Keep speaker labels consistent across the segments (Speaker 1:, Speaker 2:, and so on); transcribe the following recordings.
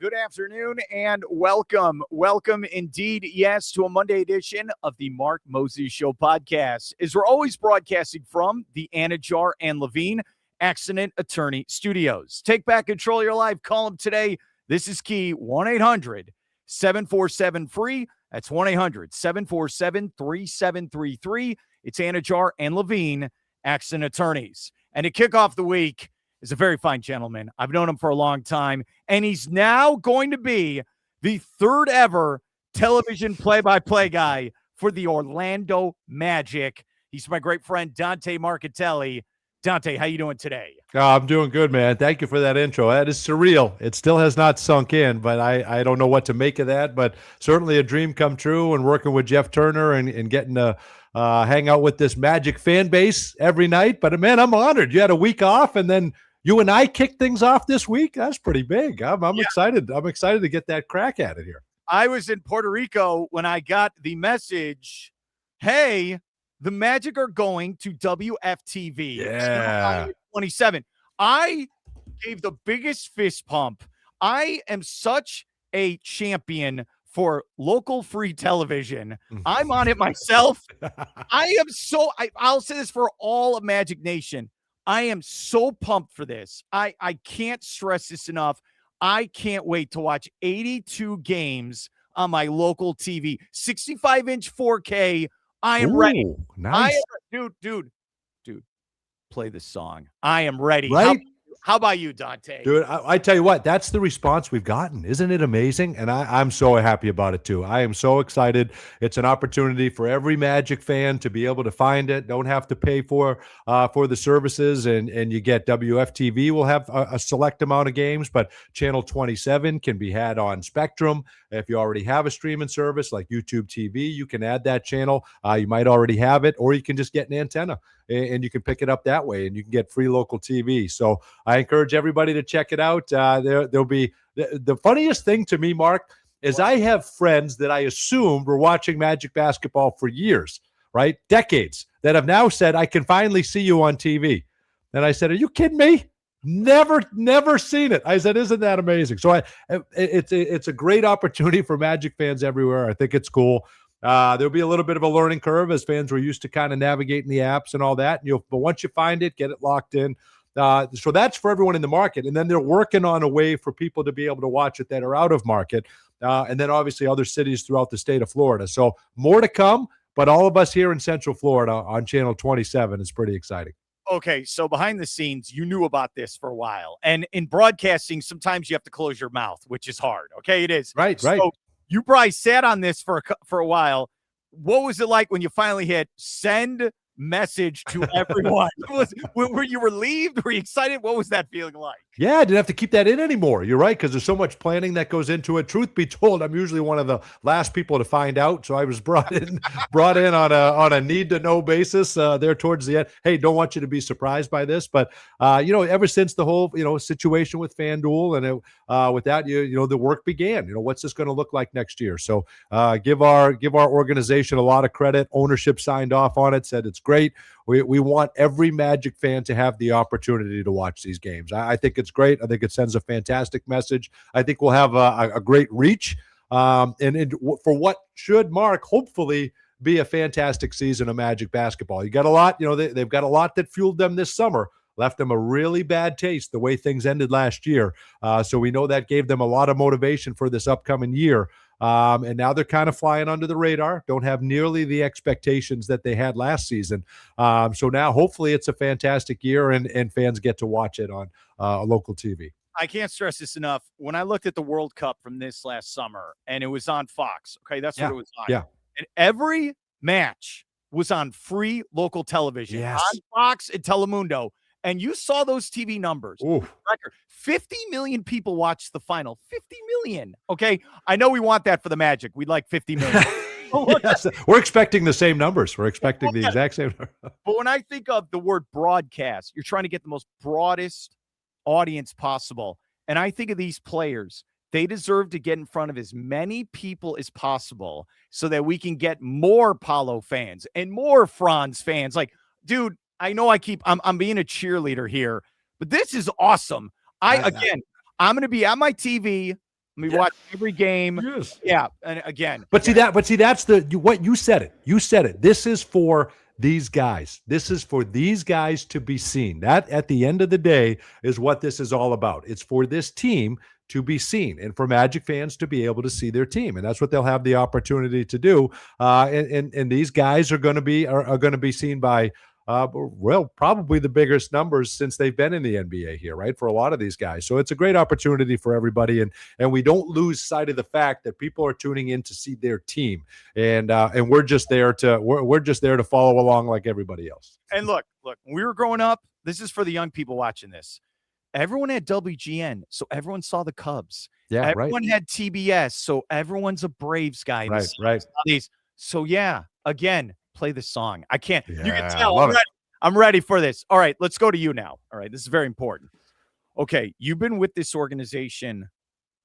Speaker 1: Good afternoon and welcome. Welcome indeed, yes, to a Monday edition of the Mark Moses Show podcast. As we're always broadcasting from the Anidjar and Levine Accident Attorney Studios. Take back control of your life. Call them today. This is key 1-800-747-FREE. That's 1-800-747-3733. It's Anidjar and Levine Accident Attorneys. And to kick off the week is a very fine gentleman. I've known him for a long time, and he's now going to be the third ever television play-by-play guy for the Orlando Magic. He's my great friend, Dante Marchitelli. Dante, how you doing today?
Speaker 2: I'm doing good, man. Thank you for that intro. That is surreal. It still has not sunk in, but I don't know what to make of that, but certainly a dream come true, and working with Jeff Turner and getting to hang out with this Magic fan base every night. But, man, I'm honored. You had a week off, and then you and I kicked things off this week. That's pretty big. I'm excited. I'm excited to get that crack at it here.
Speaker 1: I was in Puerto Rico when I got the message, hey, the Magic are going to WFTV.
Speaker 2: Yeah.
Speaker 1: 27. I gave the biggest fist pump. I am such a champion for local free television. I'm on it myself. I'll say this for all of Magic Nation. I am so pumped for this. I can't stress this enough. I can't wait to watch 82 games on my local TV. 65-inch 4K. I am ready.
Speaker 2: Nice.
Speaker 1: Dude, play the song. I am ready.
Speaker 2: Right?
Speaker 1: How about you, Dante?
Speaker 2: Dude, I tell you what, that's the response we've gotten. Isn't it amazing? And I'm so happy about it, too. I am so excited. It's an opportunity for every Magic fan to be able to find it, don't have to pay for the services, and you get WFTV will have a select amount of games, but Channel 27 can be had on Spectrum. If you already have a streaming service like YouTube TV, you can add that channel. You might already have it, or you can just get an antenna and you can pick it up that way, and you can get free local TV. So I encourage everybody to check it out. There'll be the funniest thing to me, Mark, is I have friends that I assumed were watching Magic basketball for years, right? Decades, that have now said, I can finally see you on TV. And I said, are you kidding me? Never seen it. I said, isn't that amazing? So it's a great opportunity for Magic fans everywhere. I think it's cool. There'll be a little bit of a learning curve as fans were used to kind of navigating the apps and all that. But once you find it, get it locked in. So that's for everyone in the market. And then they're working on a way for people to be able to watch it that are out of market. And then obviously other cities throughout the state of Florida. So more to come, but all of us here in Central Florida on Channel 27 is pretty exciting.
Speaker 1: Okay, so behind the scenes, you knew about this for a while. And in broadcasting, sometimes you have to close your mouth, which is hard. Okay, it is.
Speaker 2: Right.
Speaker 1: So you probably sat on this for a while. What was it like when you finally hit send message to everyone? Were you relieved? Were you excited? What was that feeling like?
Speaker 2: Yeah, I didn't have to keep that in anymore. You're right, because there's so much planning that goes into it. Truth be told, I'm usually one of the last people to find out, so I was brought in on a need to know basis there towards the end. Hey, don't want you to be surprised by this, but ever since the whole situation with FanDuel and with that, the work began. What's this going to look like next year? So give our organization a lot of credit. Ownership signed off on it, said it's great. We want every Magic fan to have the opportunity to watch these games. I think it's great. I think it sends a fantastic message. I think we'll have a great reach. And for what should, Mark, hopefully be a fantastic season of Magic basketball. You got a lot, they've got a lot that fueled them this summer. Left them a really bad taste the way things ended last year. So we know that gave them a lot of motivation for this upcoming year. And now they're kind of flying under the radar, don't have nearly the expectations that they had last season. So now hopefully it's a fantastic year and fans get to watch it on local TV.
Speaker 1: I can't stress this enough. When I looked at the World Cup from this last summer and it was on Fox, okay, that's what it was on.
Speaker 2: Yeah. And
Speaker 1: every match was on free local television, on Fox and Telemundo. And you saw those TV numbers. Record. 50 million people watched the final. 50 million. Okay. I know we want that for the Magic. We'd like 50 million.
Speaker 2: Yes, we're expecting the same numbers. We're expecting the exact same number.
Speaker 1: But when I think of the word broadcast, you're trying to get the most broadest audience possible. And I think of these players. They deserve to get in front of as many people as possible so that we can get more Paulo fans and more Franz fans. Like, dude, I know I'm being a cheerleader here, but this is awesome. I'm going to be at my TV We watch every game.
Speaker 2: Yes.
Speaker 1: Yeah, and again,
Speaker 2: But see, that's what you said it. You said it. This is for these guys. This is for these guys to be seen. That, at the end of the day, is what this is all about. It's for this team to be seen and for Magic fans to be able to see their team, and that's what they'll have the opportunity to do. And these guys are going to be seen by well, probably the biggest numbers since they've been in the NBA here, right? For a lot of these guys. So it's a great opportunity for everybody. And we don't lose sight of the fact that people are tuning in to see their team. And we're just there to follow along like everybody else.
Speaker 1: And look, when we were growing up, this is for the young people watching this. Everyone had WGN, so everyone saw the Cubs.
Speaker 2: Yeah,
Speaker 1: everyone had TBS, so everyone's a Braves guy.
Speaker 2: Right.
Speaker 1: So yeah, again, play the song. I can't.
Speaker 2: Yeah,
Speaker 1: you can tell I'm ready for this. All right, let's go to you now. All right, this is very important. Okay, you've been with this organization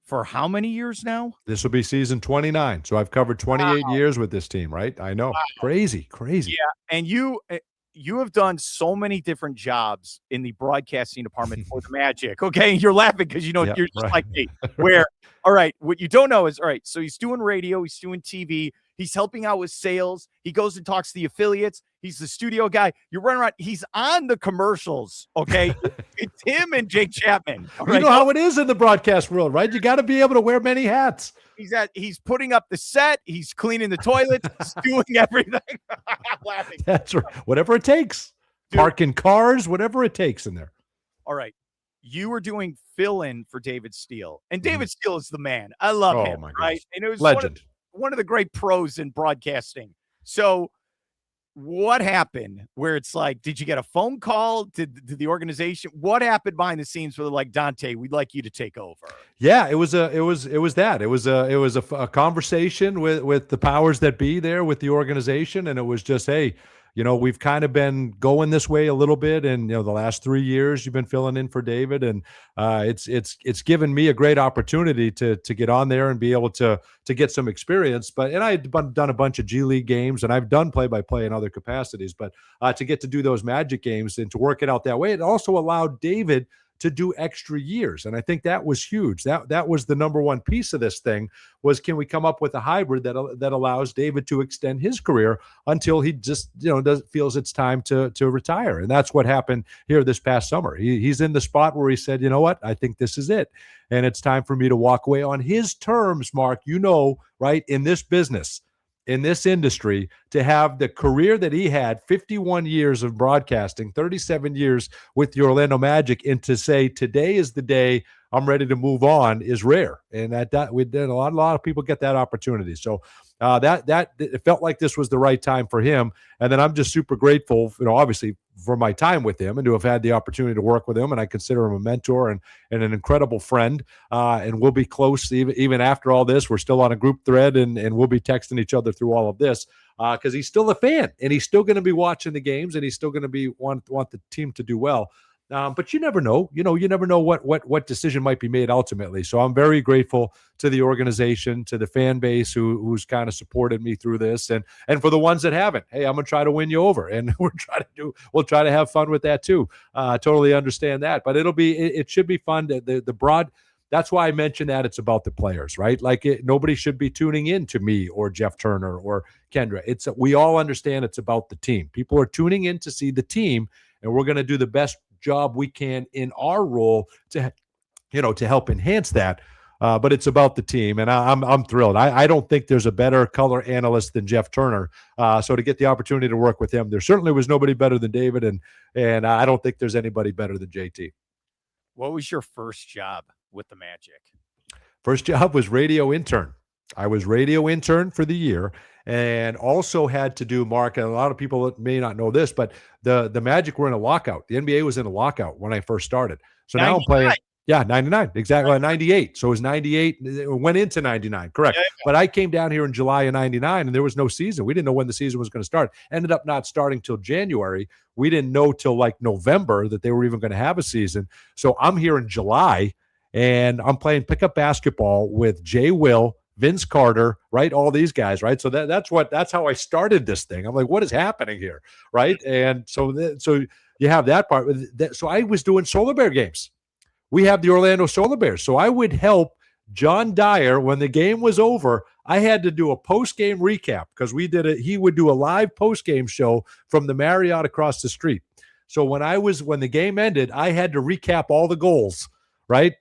Speaker 1: for how many years now?
Speaker 2: This will be season 29. So I've covered 28 years with this team, right? I know. Wow. Crazy.
Speaker 1: Yeah, and you have done so many different jobs in the broadcasting department for the Magic. Okay, you're laughing because you're just like me. Where, all right, what you don't know is, all right, so he's doing radio, he's doing TV, he's helping out with sales, he goes and talks to the affiliates, he's the studio guy. You're running around, he's on the commercials. Okay, it's him and Jake Chapman.
Speaker 2: You know how it is in the broadcast world, right? You got to be able to wear many hats.
Speaker 1: He's putting up the set, he's cleaning the toilets, he's doing everything. I'm laughing.
Speaker 2: That's right. Whatever it takes. Dude. Parking cars, whatever it takes in there.
Speaker 1: All right. You were doing fill-in for David Steele. And David Steele is the man. I love him.
Speaker 2: My
Speaker 1: right? And it was
Speaker 2: legend.
Speaker 1: One of the great pros in broadcasting. So what happened where it's like, did you get a phone call? Did the organization, what happened behind the scenes where they're like, Dante, we'd like you to take over?
Speaker 2: Yeah, it was a conversation with the powers that be there with the organization. And it was just, hey, we've kind of been going this way a little bit. And, the last 3 years you've been filling in for David. And it's given me a great opportunity to get on there and be able to get some experience. And I had done a bunch of G League games and I've done play-by-play in other capacities. But to get to do those Magic games and to work it out that way, it also allowed David to do extra years. And I think that was huge. That was the number one piece of this thing was, can we come up with a hybrid that allows David to extend his career until he just, feels it's time to retire. And that's what happened here this past summer. He's in the spot where he said, you know what, I think this is it. And it's time for me to walk away on his terms, Mark, right? In this business, in this industry, to have the career that he had, 51 years of broadcasting, 37 years with the Orlando Magic, and to say today is the day I'm ready to move on is rare. And that we did a lot of people get that opportunity. So that it felt like this was the right time for him. And then I'm just super grateful, obviously for my time with him and to have had the opportunity to work with him. And I consider him a mentor and an incredible friend. And we'll be close even after all this. We're still on a group thread and we'll be texting each other through all of this because he's still a fan and he's still going to be watching the games and he's still going to be want the team to do well. But you never know, you never know what decision might be made ultimately. So I'm very grateful to the organization, to the fan base who's kind of supported me through this, and for the ones that haven't. Hey, I'm gonna try to win you over, and we'll try to have fun with that too. Totally understand that, but it should be fun. The broad. That's why I mentioned that it's about the players, right? Like nobody should be tuning in to me or Jeff Turner or Kendra. We all understand it's about the team. People are tuning in to see the team, and we're going to do the best job we can in our role to help enhance that. But it's about the team, and I'm thrilled. I don't think there's a better color analyst than Jeff Turner. So to get the opportunity to work with him, there certainly was nobody better than David, and I don't think there's anybody better than JT.
Speaker 1: What was your first job with the Magic?
Speaker 2: First job was radio intern. I was radio intern for the year, and also had to do, Mark, and a lot of people may not know this, but the Magic were in a lockout. The NBA was in a lockout when I first started. So 99. Now I'm playing. Yeah, 99. Exactly. 98. So it was 98. It went into 99. Correct. Yeah. But I came down here in July of 99 and there was no season. We didn't know when the season was going to start. Ended up not starting till January. We didn't know till like November that they were even going to have a season. So I'm here in July and I'm playing pickup basketball with Jay Will, Vince Carter, right? All these guys, right? So that's how I started this thing. I'm like, what is happening here, right? And so you have that part. So I was doing Solar Bear games. We have the Orlando Solar Bears. So I would help John Dyer, when the game was over, I had to do a post-game recap because he would do a live post-game show from the Marriott across the street. So when the game ended, I had to recap all the goals, right?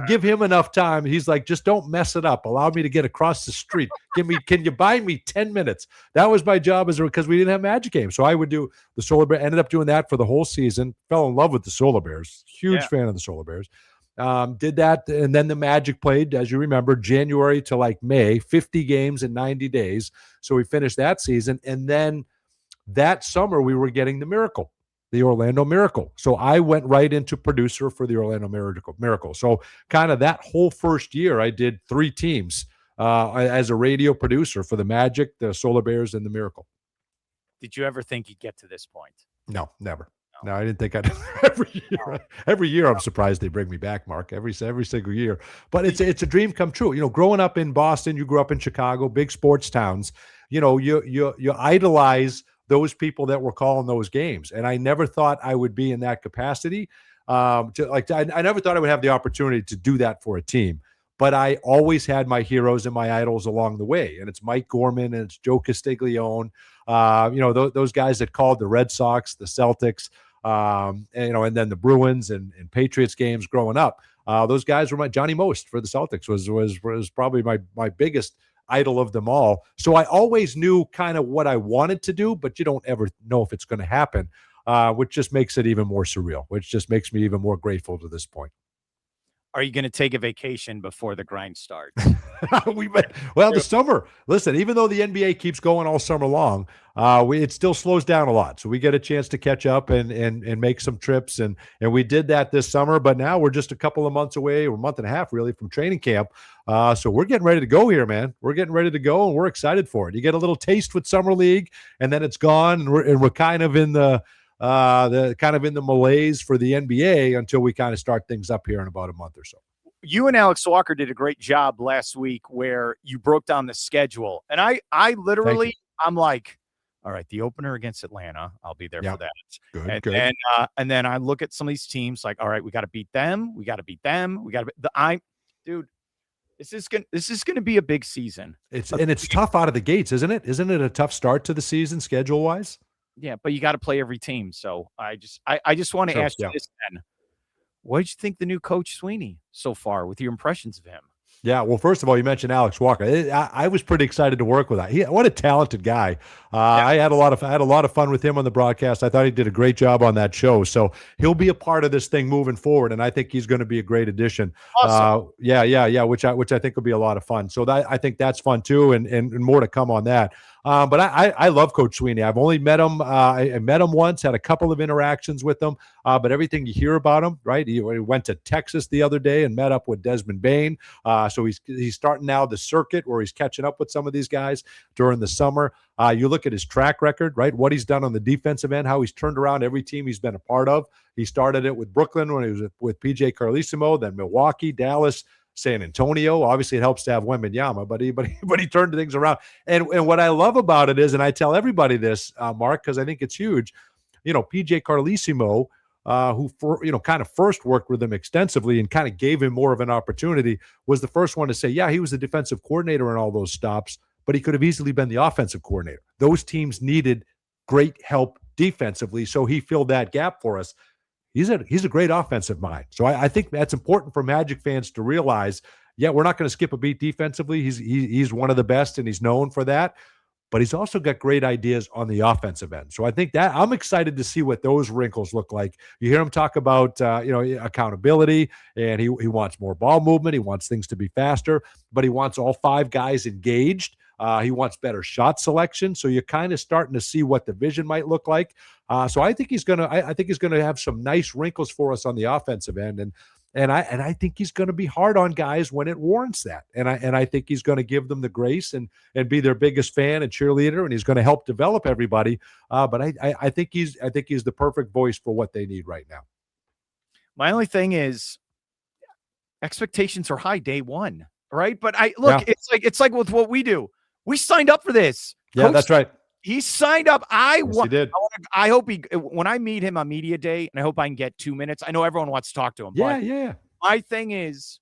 Speaker 2: Give him enough time. He's like, just don't mess it up. Allow me to get across the street. Can you buy me 10 minutes? That was my job because we didn't have Magic games. So I would do the Solar Bears. Ended up doing that for the whole season. Fell in love with the Solar Bears. Huge fan of the Solar Bears. Did that, and then the Magic played, as you remember, January to like May, 50 games in 90 days. So we finished that season, and then that summer we were getting the Orlando Miracle. So I went right into producer for the Orlando Miracle. So kind of that whole first year, I did 3 teams as a radio producer for the Magic, the Solar Bears, and the Miracle.
Speaker 1: Did you ever think you'd get to this point?
Speaker 2: No, never. No, I didn't think I'd every year. I'm surprised they bring me back, Mark, every single year. But it's a dream come true. You know, growing up in Boston, you grew up in Chicago, big sports towns. You know, you idolize those people that were calling those games, and I never thought I would be in that capacity. I never thought I would have the opportunity to do that for a team. But I always had my heroes and my idols along the way, and it's Mike Gorman and it's Joe Castiglione. Those guys that called the Red Sox, the Celtics. And then the Bruins and Patriots games growing up. Those guys were Johnny Most for the Celtics was probably my biggest idol of them all. So I always knew kind of what I wanted to do, but you don't ever know if it's going to happen, which just makes it even more surreal, which just makes me even more grateful to this point.
Speaker 1: Are you going to take a vacation before the grind starts?
Speaker 2: The summer. Listen, even though the NBA keeps going all summer long, it still slows down a lot. So we get a chance to catch up and make some trips, and we did that this summer. But now we're just a couple of months away, or a month and a half really, from training camp. So we're getting ready to go here, man. We're getting ready to go, and we're excited for it. You get a little taste with summer league, and then it's gone, and we're kind of in the malaise for the NBA until we kind of start things up here in about a month or so.
Speaker 1: You and Alex Walker did a great job last week where you broke down the schedule. And I literally, I'm like, all right, the opener against Atlanta, I'll be there for that. Good. And then I look at some of these teams like, all right, we got to beat them. We got to beat them. This is going to be a big season.
Speaker 2: It's tough out of the gates, isn't it? Isn't it a tough start to the season schedule wise?
Speaker 1: Yeah, but you got to play every team. So I just want to ask you this then. What did you think the new coach Sweeney so far with your impressions of him?
Speaker 2: Yeah, well, first of all, you mentioned Alex Walker. I was pretty excited to work with him. What a talented guy! I had a lot of fun with him on the broadcast. I thought he did a great job on that show. So he'll be a part of this thing moving forward, and I think he's going to be a great addition.
Speaker 1: Awesome.
Speaker 2: Which I think will be a lot of fun. So I think that's fun too, and more to come on that. But I love Coach Sweeney. I've only met him. I met him once, had a couple of interactions with him. But everything you hear about him, right? He went to Texas the other day and met up with Desmond Bain. So he's starting now the circuit where he's catching up with some of these guys during the summer. You look at his track record, right? What he's done on the defensive end, how he's turned around every team he's been a part of. He started it with Brooklyn when he was with PJ Carlesimo, then Milwaukee, Dallas, San Antonio. Obviously, it helps to have Wembanyama, but he turned things around. And what I love about it is, and I tell everybody this, Mark, because I think it's huge. PJ Carlesimo, who kind of first worked with him extensively and kind of gave him more of an opportunity, was the first one to say, yeah, he was the defensive coordinator in all those stops, but he could have easily been the offensive coordinator. Those teams needed great help defensively, so he filled that gap for us. He's a great offensive mind. So I think that's important for Magic fans to realize, yeah, we're not going to skip a beat defensively. He's one of the best, and he's known for that. But he's also got great ideas on the offensive end. So I think that I'm excited to see what those wrinkles look like. You hear him talk about, accountability, and he wants more ball movement. He wants things to be faster, but he wants all 5 guys engaged. He wants better shot selection. So you're kind of starting to see what the vision might look like. So I think he's gonna have some nice wrinkles for us on the offensive end, and I think he's going to be hard on guys when it warrants that. And I think he's going to give them the grace and be their biggest fan and cheerleader, and he's going to help develop everybody. But I think he's the perfect voice for what they need right now.
Speaker 1: My only thing is expectations are high day one, right? But it's like with what we do. We signed up for this.
Speaker 2: Yeah, Coach, that's right.
Speaker 1: He signed up.
Speaker 2: He did.
Speaker 1: I hope when I meet him on media day, and I hope I can get 2 minutes. I know everyone wants to talk to him.
Speaker 2: Yeah.
Speaker 1: My thing is,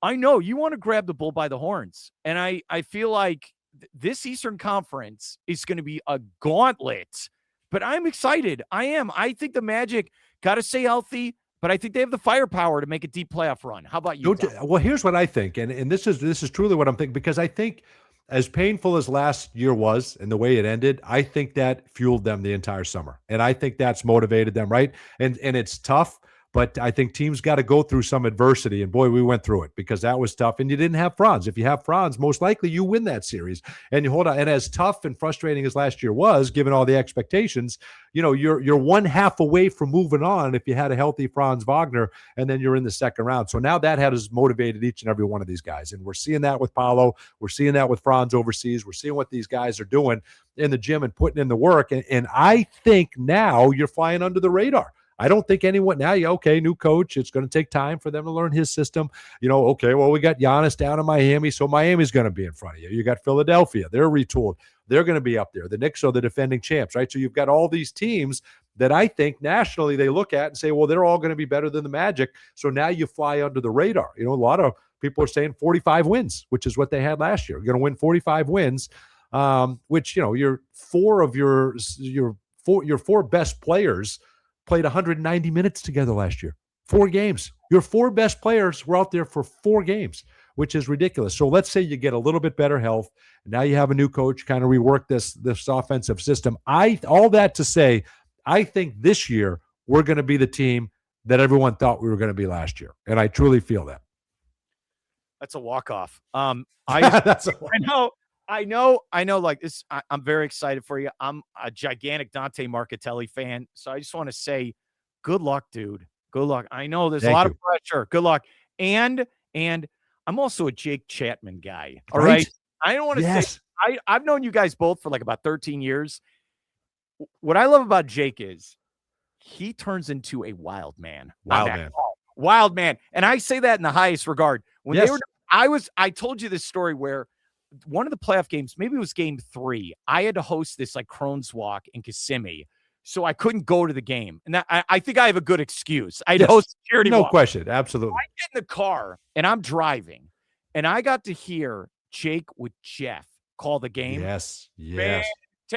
Speaker 1: I know you want to grab the bull by the horns. And I feel like this Eastern Conference is going to be a gauntlet, but I'm excited. I am. I think the Magic got to stay healthy, but I think they have the firepower to make a deep playoff run. How about you?
Speaker 2: Well, here's what I think, and this is truly what I'm thinking, because I think as painful as last year was and the way it ended, I think that fueled them the entire summer, and I think that's motivated them, right? And it's tough, but I think teams got to go through some adversity, and boy, we went through it because that was tough. And you didn't have Franz. If you have Franz, most likely you win that series. And you hold on. And as tough and frustrating as last year was, given all the expectations, you're one half away from moving on if you had a healthy Franz Wagner, and then you're in the second round. So now that has motivated each and every one of these guys, and we're seeing that with Paolo. We're seeing that with Franz overseas. We're seeing what these guys are doing in the gym and putting in the work. And I think now you're flying under the radar. I don't think anyone now, okay, new coach, it's going to take time for them to learn his system. Okay, well, we got Giannis down in Miami, so Miami's going to be in front of you. You got Philadelphia. They're retooled. They're going to be up there. The Knicks are the defending champs, right? So you've got all these teams that I think nationally they look at and say, well, they're all going to be better than the Magic. So now you fly under the radar. A lot of people are saying 45 wins, which is what they had last year. You're going to win 45 wins, which, your four best players played 190 minutes together last year. 4 games. Your 4 best players were out there for 4 games, which is ridiculous. So let's say you get a little bit better health. And now you have a new coach, kind of rework this offensive system. All that to say, I think this year we're going to be the team that everyone thought we were going to be last year. And I truly feel that.
Speaker 1: That's a walk-off. I know. Like this, I'm very excited for you. I'm a gigantic Dante Marchitelli fan, so I just want to say, good luck, dude. Good luck. I know there's a lot of pressure. Good luck, and I'm also a Jake Chapman guy. All right. I don't want to say I've known you guys both for like about 13 years. What I love about Jake is he turns into a wild man. Wild man, and I say that in the highest regard. When they were, I told you this story where one of the playoff games, maybe it was game 3, I had to host this like Crohn's walk in Kissimmee, so I couldn't go to the game. And I think I have a good excuse. I had to host security walk.
Speaker 2: No question. Absolutely.
Speaker 1: I get in the car and I'm driving, and I got to hear Jake with Jeff call the game.
Speaker 2: Yes.
Speaker 1: Man,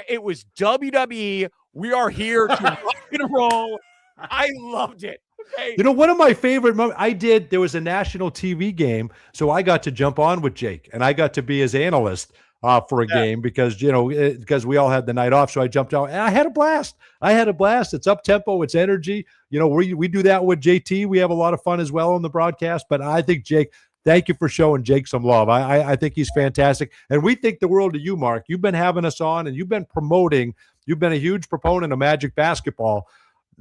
Speaker 1: it was WWE. We are here to rock and roll. I loved it. Okay.
Speaker 2: One of my favorite moments, there was a national TV game, so I got to jump on with Jake, and I got to be his analyst for a game because we all had the night off, so I jumped out, and I had a blast. It's up-tempo, it's energy. We do that with JT. We have a lot of fun as well on the broadcast, but I think Jake, thank you for showing Jake some love. I think he's fantastic, and we think the world of you, Mark. You've been having us on, and you've been a huge proponent of Magic basketball.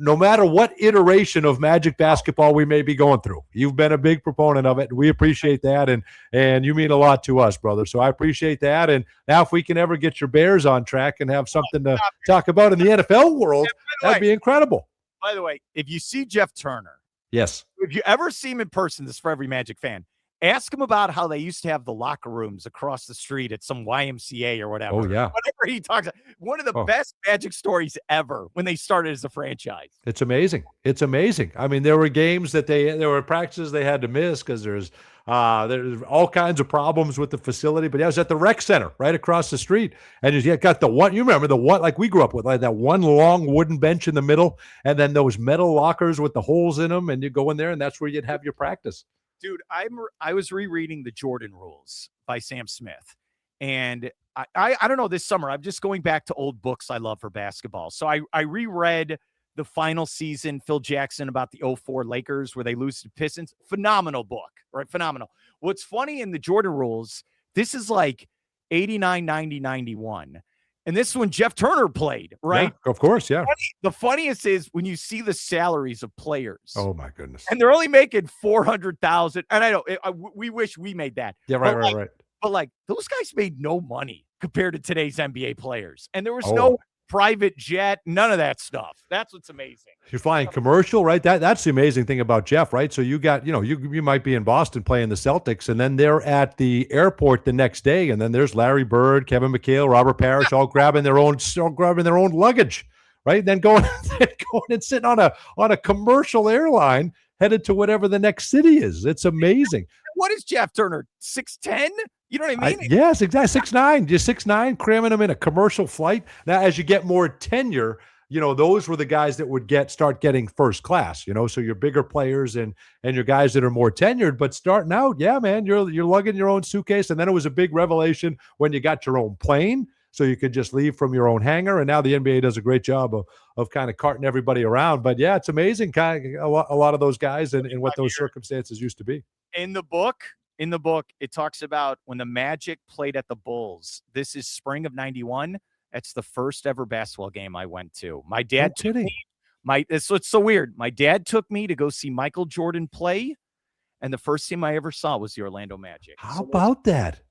Speaker 2: No matter what iteration of Magic basketball we may be going through, you've been a big proponent of it. We appreciate that, and you mean a lot to us, brother. So I appreciate that. And now if we can ever get your Bears on track and have something to talk about in the NFL world, that'd be incredible.
Speaker 1: By the way, if you see Jeff Turner,
Speaker 2: yes,
Speaker 1: if you ever see him in person, this is for every Magic fan, ask him about how they used to have the locker rooms across the street at some YMCA or whatever.
Speaker 2: Oh, yeah.
Speaker 1: Whatever he talks about. One of the best Magic stories ever when they started as a franchise.
Speaker 2: It's amazing. I mean, there were games there were practices they had to miss because there's all kinds of problems with the facility. But it was at the rec center right across the street. And you got you remember the one like we grew up with, like that one long wooden bench in the middle, and then those metal lockers with the holes in them, and you go in there, and that's where you'd have your practice.
Speaker 1: Dude, I was rereading the Jordan Rules by Sam Smith, and I don't know, this summer I'm just going back to old books I love for basketball. So I reread the final season, Phil Jackson, about the 04 Lakers where they lose to Pistons. Phenomenal book, right? Phenomenal. What's funny in the Jordan Rules, this is like 89, 90, 91. And this is when Jeff Turner played, right?
Speaker 2: Yeah, of course, yeah.
Speaker 1: The funniest is when you see the salaries of players.
Speaker 2: Oh, my goodness.
Speaker 1: And they're only making $400,000. And I know we wish we made that.
Speaker 2: Yeah, right.
Speaker 1: But like those guys made no money compared to today's NBA players. And there was no private jet, none of that stuff. That's what's amazing.
Speaker 2: You're flying commercial, right? That's the amazing thing about Jeff, right? So you got, you might be in Boston playing the Celtics, and then they're at the airport the next day, and then there's Larry Bird, Kevin McHale, Robert Parrish, all grabbing their own luggage, right? And then going and sitting on a commercial airline, headed to whatever the next city is. It's amazing.
Speaker 1: What is Jeff Turner? 6'10"? You know what I mean?
Speaker 2: Yes, exactly. 6'9", just 6'9", cramming them in a commercial flight. Now, as you get more tenure, those were the guys that would start getting first class, so your bigger players and your guys that are more tenured. But starting out, yeah, man, you're lugging your own suitcase. And then it was a big revelation when you got your own plane, so you could just leave from your own hangar. And now the NBA does a great job of kind of carting everybody around. But yeah, it's amazing, kind of a lot of those guys and what those circumstances used to be.
Speaker 1: In the book, it talks about when the Magic played at the Bulls. This is spring of '91. That's the first ever basketball game I went to. My dad took me. It's so weird. My dad took me to go see Michael Jordan play, and the first team I ever saw was the Orlando Magic.
Speaker 2: How about that?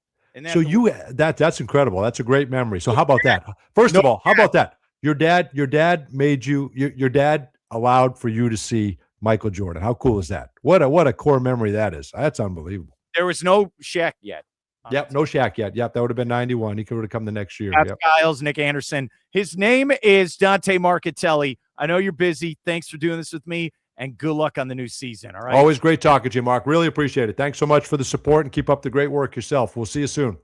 Speaker 2: So that's incredible. That's a great memory. So how about that? First of all, how about that? Your dad made you. Your dad allowed for you to see Michael Jordan. How cool is that? What a core memory that is. That's unbelievable.
Speaker 1: There was no Shaq yet.
Speaker 2: Yep, no Shaq yet. Yep, that would have been 91. He could have come the next year.
Speaker 1: Yep. Giles, Nick Anderson. His name is Dante Marchitelli. I know you're busy. Thanks for doing this with me, and good luck on the new season. All right.
Speaker 2: Always great talking to you, Mark. Really appreciate it. Thanks so much for the support, and keep up the great work yourself. We'll see you soon.